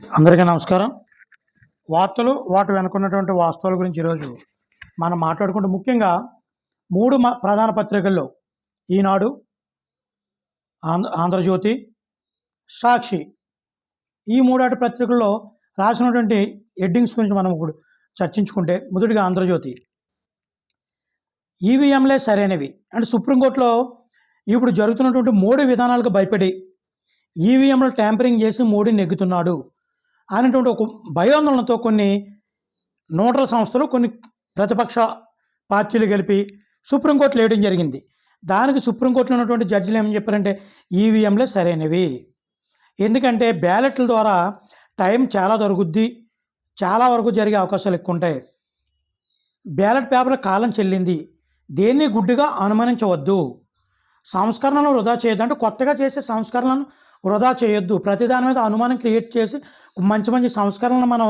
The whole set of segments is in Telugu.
అందరికీ నమస్కారం. వార్తలు, వాటి వెనుకున్నటువంటి వాస్తవాల గురించి ఈరోజు మనం మాట్లాడుకుంటూ ముఖ్యంగా 3 ప్రధాన పత్రికల్లో ఈనాడు, ఆంధ్రజ్యోతి, సాక్షి ఈ 3 పత్రికల్లో రాసినటువంటి హెడ్డింగ్స్ గురించి మనం ఇప్పుడు చర్చించుకుంటే మొదటిగా ఆంధ్రజ్యోతి. ఈవీఎంలే సరైనవి అంటే సుప్రీంకోర్టులో ఇప్పుడు జరుగుతున్నటువంటి మోడీ విధానాలకు భయపడి ఈవీఎంలు ట్యాంపరింగ్ చేసి మోడీ నెగ్గుతున్నాడు అనేటువంటి ఒక భయాందోళనతో కొన్ని న్యూట్రల్ సంస్థలు, కొన్ని ప్రతిపక్ష పార్టీలు కలిపి సుప్రీంకోర్టులో వేయడం జరిగింది. దానికి సుప్రీంకోర్టులో ఉన్నటువంటి జడ్జిలు ఏమని చెప్పారంటే ఈవీఎంలే సరైనవి, ఎందుకంటే బ్యాలెట్ల ద్వారా టైం చాలా దొరుకుద్ది, చాలా వరకు జరిగే అవకాశాలు ఎక్కువ ఉంటాయి. బ్యాలెట్ పేపర్ల కాలం చెల్లింది, దేన్ని గుడ్డిగా అనుమానించవద్దు, సంస్కరణను వృధా చేయొద్దు, అంటే కొత్తగా చేసే సంస్కరణలను వృధా చేయొద్దు, ప్రతిదాని మీద అనుమానం క్రియేట్ చేసి మంచి మంచి సంస్కరణలు మనం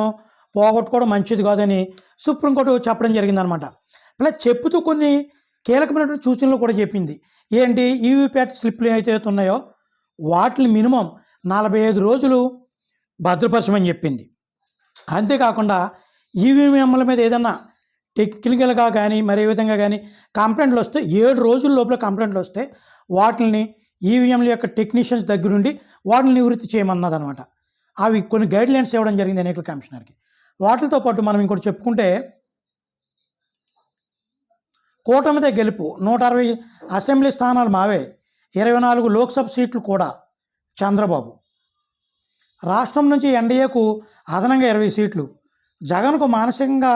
పోగొట్టుకోవడం మంచిది కాదని సుప్రీంకోర్టు చెప్పడం జరిగిందనమాట. అలా చెప్పుతూ కొన్ని కీలకమైనటువంటి సూచనలు కూడా చెప్పింది. ఏంటి, ఈవీప్యాట్ స్లిప్లు ఏవైతే ఉన్నాయో వాటిని మినిమం 45 రోజులు భద్రపరచమని చెప్పింది. అంతేకాకుండా ఈవీఎంల మీద ఏదన్నా టెక్నికల్గా కానీ మరే విధంగా కానీ కంప్లైంట్లు వస్తే 7 రోజుల లోపల కంప్లైంట్లు వస్తే వాటిని ఈవీఎంల యొక్క టెక్నీషియన్స్ దగ్గరుండి వాటిని నివృత్తి చేయమన్నదనమాట. అవి కొన్ని గైడ్లైన్స్ ఇవ్వడం జరిగింది ఎన్నికల కమిషనర్కి. వాటితో పాటు మనం ఇంకోటి చెప్పుకుంటే కూటమిదే గెలుపు, 160 అసెంబ్లీ స్థానాలు మావే, 24 లోక్సభ సీట్లు కూడా చంద్రబాబు. రాష్ట్రం నుంచి ఎన్డీఏకు అదనంగా 20 సీట్లు. జగన్కు మానసికంగా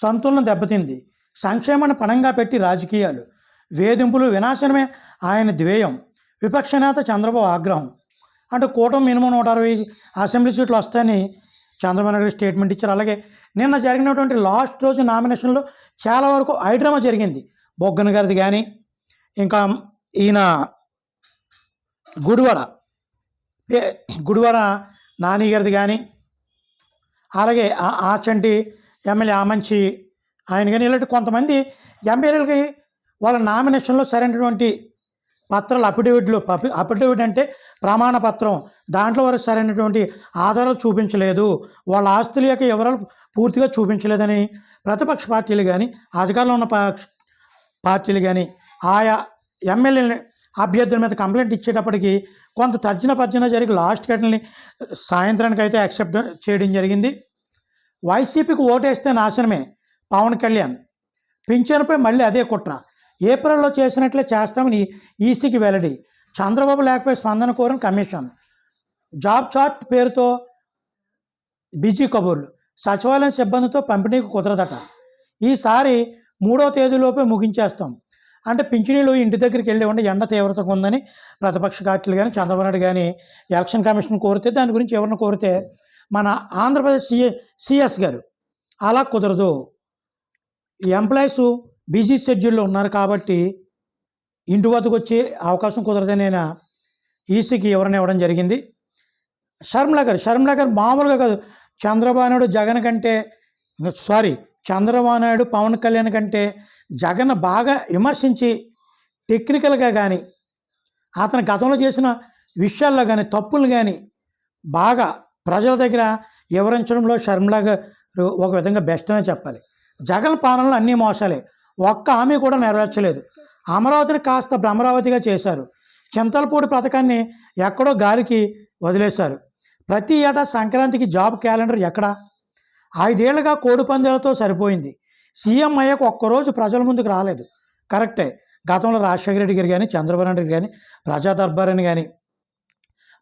సంతులనం దెబ్బతింది, సంక్షేమాన్ని పణంగా పెట్టి రాజకీయాలు, వేధింపులు, వినాశనమే ఆయన ధ్యేయం, విపక్ష నేత చంద్రబాబు ఆగ్రహం. అంటే కూటమి మినిమం 160 అసెంబ్లీ సీట్లు వస్తాయని చంద్రబాబు నాయుడు స్టేట్మెంట్ ఇచ్చారు. అలాగే నిన్న జరిగినటువంటి లాస్ట్ రోజు నామినేషన్లో చాలా వరకు ఐడ్రామా జరిగింది. బొగ్గన గారిది కానీ, ఇంకా ఈయన గుడివాడ నాని గారిది కానీ, అలాగే ఆచంటి ఎమ్మెల్యే ఆమంచి ఆయన కానీ, ఇలాంటి కొంతమంది ఎమ్మెల్యేలకి వాళ్ళ నామినేషన్లో సరైనటువంటి పత్రాలు, అఫిడవిట్ అంటే ప్రమాణ పత్రం, దాంట్లో వారు సరైనటువంటి ఆధారాలు చూపించలేదు, వాళ్ళ ఆస్తుల యొక్క వివరాలు పూర్తిగా చూపించలేదని ప్రతిపక్ష పార్టీలు కానీ అధికారంలో ఉన్న పార్టీలు కానీ ఆయా ఎమ్మెల్యేలని అభ్యర్థుల మీద కంప్లైంట్ ఇచ్చేటప్పటికి కొంత తర్జన జరిగి లాస్ట్ కట్లని సాయంత్రానికి అయితే యాక్సెప్ట్ చేయడం జరిగింది. వైసీపీకి ఓటేస్తే నాశనమే, పవన్ కళ్యాణ్ పింఛన్పై మళ్ళీ అదే కుట్ర, ఏప్రిల్లో చేసినట్లే చేస్తామని ఈసీకి వెల్లడి, చంద్రబాబు లేకపోయి స్పందన కోరిన కమిషన్, జాబ్ చార్ట్ పేరుతో బిజీ కబుర్లు, సచివాలయం సిబ్బందితో పంపిణీకి కుదరదట, ఈసారి 3వ తేదీలోపే ముగించేస్తాం. అంటే పింఛనీలు ఇంటి దగ్గరికి వెళ్ళి ఉంటే ఎండ తీవ్రతగా ఉందని ప్రతిపక్ష పార్టీలు కానీ చంద్రబాబు నాయుడు కానీ ఎలక్షన్ కమిషన్ కోరితే, దాని గురించి ఎవరిని కోరితే మన ఆంధ్రప్రదేశ్ సిఎస్ గారు అలా కుదరదు, ఎంప్లాయీస్ బిజీ షెడ్యూల్లో ఉన్నారు కాబట్టి ఇంటి వద్దకు వచ్చే అవకాశం కుదరదని నేను ఈసీకి ఎవరైనా ఇవ్వడం జరిగింది. షర్మిల గారు మామూలుగా కాదు, చంద్రబాబు నాయుడు జగన్ కంటే చంద్రబాబు నాయుడు పవన్ కళ్యాణ్ కంటే జగన్ బాగా విమర్శించి టెక్నికల్గా కానీ అతను గతంలో చేసిన విషయాల్లో కానీ తప్పులు కానీ బాగా ప్రజల దగ్గర వివరించడంలో షర్మిల గారు ఒక విధంగా బెస్ట్ అనే చెప్పాలి. జగన్ పాలనలో అన్నీ మోసాలే, ఒక్క హామీ కూడా నెరవేర్చలేదు, అమరావతిని కాస్త భ్రమరావతిగా చేశారు, చింతలపూడి పథకాన్ని ఎక్కడో గాలికి వదిలేశారు, ప్రతి ఏటా సంక్రాంతికి జాబ్ క్యాలెండర్ ఎక్కడా, 5 ఏళ్లుగా కోడిపందాలతో సరిపోయింది, సీఎం అయ్యాక ఒక్కరోజు ప్రజల ముందుకు రాలేదు. కరెక్టే, గతంలో రాజశేఖర రెడ్డి గారు కానీ చంద్రబాబు నాయుడు కానీ ప్రజా దర్బార్ అని కానీ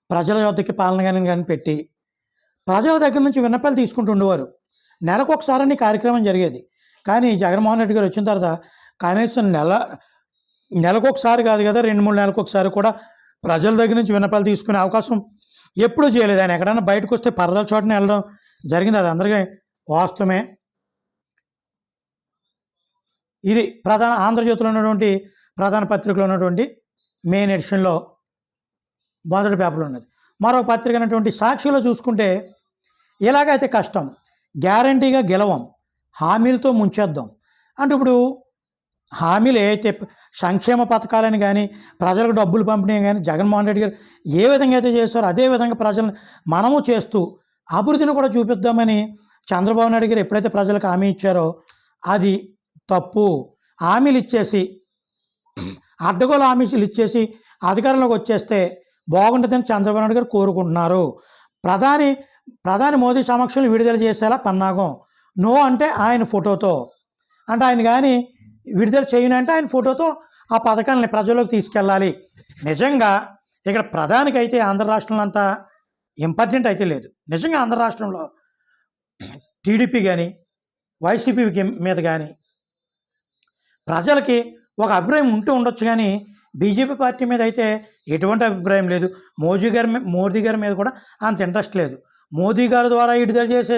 ప్రజల యొద్దకి పాలన కానీ పెట్టి ప్రజల దగ్గర నుంచి విన్నపాలు తీసుకుంటూ ఉండేవారు. నెలకు ఒకసారి కార్యక్రమం జరిగేది. కానీ జగన్మోహన్ రెడ్డి గారు వచ్చిన తర్వాత కనీసం నెలకొకసారి కాదు కదా, 2-3 నెలలకు ఒకసారి కూడా ప్రజల దగ్గర నుంచి విన్నపాలు తీసుకునే అవకాశం ఎప్పుడూ చేయలేదు. ఆయన ఎక్కడైనా బయటకు వస్తే పరదల చోటనే వెళ్ళడం జరిగింది, అది అందరికీ వాస్తవమే. ఇది ఆంధ్రజ్యోతిలో ఉన్నటువంటి ప్రధాన పత్రికలో ఉన్నటువంటి మెయిన్ ఎడిషన్లో మొదటి పేపర్లో ఉన్నది. మరో పత్రిక అయినటువంటి సాక్షిలో చూసుకుంటే ఇలాగైతే కష్టం, గ్యారంటీగా గెలవం, హామీలతో ముంచేద్దాం. అంటే ఇప్పుడు హామీలు ఏవైతే సంక్షేమ పథకాలని కానీ ప్రజలకు డబ్బులు పంపిణీ కానీ జగన్మోహన్ రెడ్డి గారు ఏ విధంగా అయితే చేస్తారో అదే విధంగా ప్రజలను మనము చేస్తూ అభివృద్ధిని కూడా చూపిద్దామని చంద్రబాబు నాయుడు గారు ఎప్పుడైతే ప్రజలకు హామీ ఇచ్చారో అది తప్పు. హామీలు ఇచ్చేసి అడ్డగోలు హామీలు ఇచ్చేసి అధికారంలోకి వచ్చేస్తే బాగుంటుందని చంద్రబాబు నాయుడు గారు కోరుకుంటున్నారు. ప్రధాని మోదీ సమక్షంలో విడుదల చేసేలా పన్నాగం. నో అంటే ఆయన ఫోటోతో, అంటే ఆయన కానీ విడుదల చేయనంటే ఆయన ఫోటోతో ఆ పథకాలని ప్రజల్లోకి తీసుకెళ్ళాలి. నిజంగా ఇక్కడ ప్రధానికి అయితే ఆంధ్ర రాష్ట్రంలో అంత ఇంపార్టెంట్ అయితే లేదు. నిజంగా ఆంధ్ర రాష్ట్రంలో టీడీపీ కానీ వైసీపీ మీద కానీ ప్రజలకి ఒక అభిప్రాయం ఉంటూ ఉండొచ్చు, కానీ బీజేపీ పార్టీ మీద అయితే ఎటువంటి అభిప్రాయం లేదు. మోదీ గారి మీద కూడా అంత ఇంట్రెస్ట్ లేదు. మోదీ గారి ద్వారా విడుదల చేసే